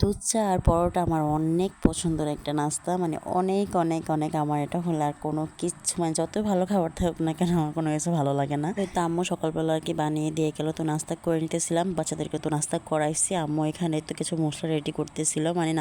দুধ চা আর পরোটা আমার অনেক পছন্দের একটা নাস্তা, মানে অনেক অনেক অনেক আমার এটা হলে আর কোনো কিচ্ছু, মানে যতই ভালো খাবার থাকুক না কেন আমার কোনো কিছু ভালো লাগে না। তো আম্মু সকালবেলা আর কি বানিয়ে দিয়ে গেলো, তো নাস্তা করে নিতেছিলাম, বাচ্চাদেরকে তো নাস্তা করাইছি। আম্মু এখানে তো কিছু মশলা রেডি করতেছিল, মানে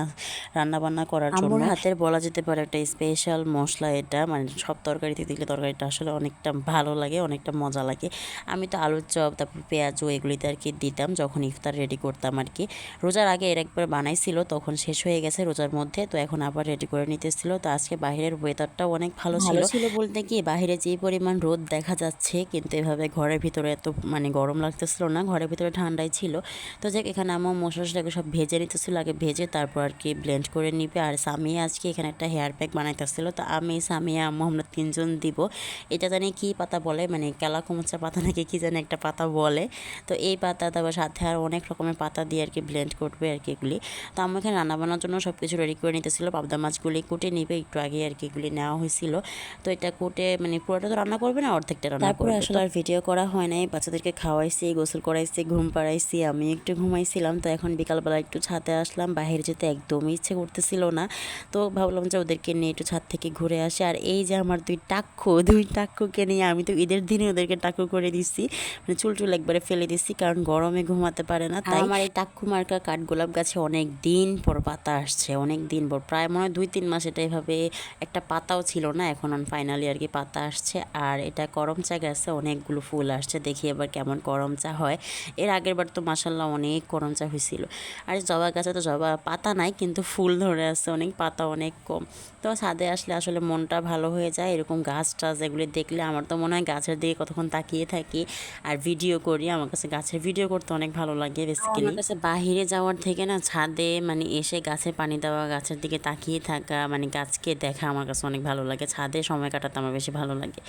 রান্না বান্না করার জন্য। আম্মুর হাতের বলা যেতে পারে একটা স্পেশাল মশলা এটা, মানে সব তরকারিতে দিলে তরকারিটা আসলে অনেকটা ভালো লাগে, অনেকটা মজা লাগে। আমি তো আলুর চপ, তারপর পেঁয়াজও এগুলিতে আর কি দিতাম যখন ইফতার রেডি করতাম আর কি। রোজার আগে এর একবার বানাইছিল, তখন শেষ হয়ে গেছে রোজার মধ্যে, তো এখন আবার রেডি করে নিতেছিল। তো আজকে বাইরের ওয়েদারটাও অনেক ভালো ছিল বলতে কি, বাইরে যে পরিমাণ রোদ দেখা যাচ্ছে, কিন্তু এভাবে ঘরের ভিতরে এত মানে গরম লাগতেছিল না, ঘরের ভিতরে ঠান্ডাই ছিল। তো যাক, এখানে আমার মশলাটাকে সব ভেজে নিতেছিল, আগে ভেজে তারপর আর কি ব্লেন্ড করে নিবে। আর সামিয়া আজকে এখানে একটা হেয়ার প্যাক বানাইতেছিল, তো আমি, সামিয়া, আম্মু আমরা তিনজন দিব। এটা জানি কি পাতা বলে, মানে কালাকুমচা পাতা নাকি কি জানি একটা পাতা বলে। তো এই পাতা, তারপর সাথে আর অনেক রকমের পাতা দিয়ে আর কি ব্লেন্ড করবে আর কি এগুলি। তো আমার এখানে রান্না বান্নার জন্য সব কিছু রেডি করে নিতেছিল, পাবদা মাছগুলি কুটে নিবে, একটু আগে আর কি এগুলি নেওয়া হয়েছিল। তো এটা কুটে মানে পুরোটা তো রান্না করবে না, অর্ধেকটা রান্না করবে। আসলে আর ভিডিও করা হয় নাই, বাচ্চাদেরকে খাওয়াইছি, গোসল করাইছি, ঘুম পাড়াইছি, আমি একটু ঘুমাইছিলাম। তো এখন বিকালবেলা একটু ছাদে আসলাম, বাইরে যেতে একদমই ইচ্ছে করতেছিল না। তো ভাবলাম যে ওদেরকে নিয়ে একটু ছাদ থেকে ঘুরে আসি। আর এই যে আমার দুই টাক্কুকে নিয়ে আমি তো ঈদের দিনে ওদেরকে টাক্কু করে দিচ্ছি, মানে চুল একবারে ফেলে দিচ্ছি, কারণ গরমে ঘুমাতে পারে না। তাই আমার এই টাক্কু মার্কা কাঠগোলাপ গাছে অনেক দিন পর পাতা আসছে, অনেক দিন পর, প্রায় মনে হয় 2-3 মাস এটা এভাবে একটা পাতাও ছিল না, এখন ফাইনালি আর কি পাতা আসছে। আর এটা করম চা গাছে অনেকগুলো ফুল আসছে, দেখি এবার কেমন করম চা হয়। এর আগের বার তো মাশাল্লাহ অনেক করম চা হয়েছিল। আর জবা গাছে তো জবা পাতা নাই, কিন্তু ফুল ধরে আসছে, অনেক পাতা অনেক কম। তো ছাদে আসলে আসলে মনটা ভালো হয়ে যায়, এরকম গাছ টাছ এগুলি দেখলে। আমার তো মনে হয় গাছের দিকে কতক্ষণ তাকিয়ে থাকি আর ভিডিও করি, আমার কাছে গাছের ভিডিও করতে অনেক ভালো লাগে বেসিক্যালি। আমার কাছে বাহিরে যাওয়ার থেকে না, ছাদে মানে এসে গাছে পানি দেওয়া, গাছের দিকে তাকিয়ে থাকা, মানে গাছকে দেখা আমার কাছে অনেক ভালো লাগে। ছাদে সময় কাটাতে আমার বেশি ভালো লাগে।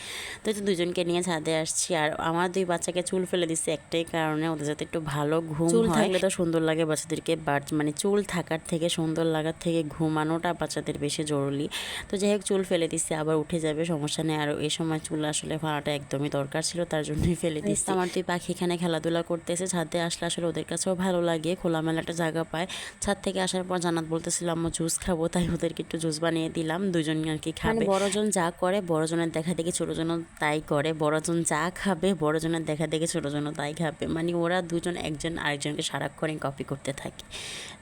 তো এই তো দুজনকে নিয়ে ছাদে আসছি। আর আমার 2 বাচ্চাকে চুল ফেলে দিচ্ছে একটাই কারণে, ওদের যাতে একটু ভালো ঘুম হয়। চুল থাকলে তো সুন্দর লাগে বাচ্চাদেরকে, বাট মানে চুল থাকার থেকে, সুন্দর লাগার থেকে ঘুমানোটা বাচ্চাদের বেশি জরুরি। তো যাই হোক, চুল ফেলে দিচ্ছে, আবার উঠে যাবে, সমস্যা নেই। আর এই সময় চুল আসলে ফেলাটা একদমই দরকার ছিল, তার জন্যই ফেলে দিচ্ছে। আমার 2 পাখি এখানে খেলাধুলা করতেছে, ছাদে আসলে আসলে ওদের কাছেও ভালো লাগে, খোলামেলা একটা জায়গা পায়। ছাদ থেকে আসার পর জান্নাত বলতেছিলাম আমি জুস খাবো, তাই ওদেরকে একটু জুস বানিয়ে দিলাম, দুজন আর কি খাবে। বড়জন যা করে, বড়জনের দেখা দেখে ছোটজনও তাই করে, বড়জন যা খাবে বড়জনের দেখা দেখে ছোটজনও তাই খাবে, মানে ওরা দুজন একজন আরেকজনকে সারাক্ষণই কপি করতে থাকে।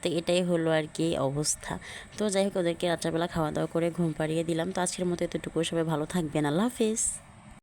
তো এটাই হলো আর কি অবস্থা। তো যাই হোক, ওদেরকে রাত্রেবেলা খাওয়া দাওয়া করে ঘুম পাড়িয়ে দিলাম। তো আজকের মতো এতটুকু, সবাই ভালো থাকবেন, আল্লাহ হাফিজ।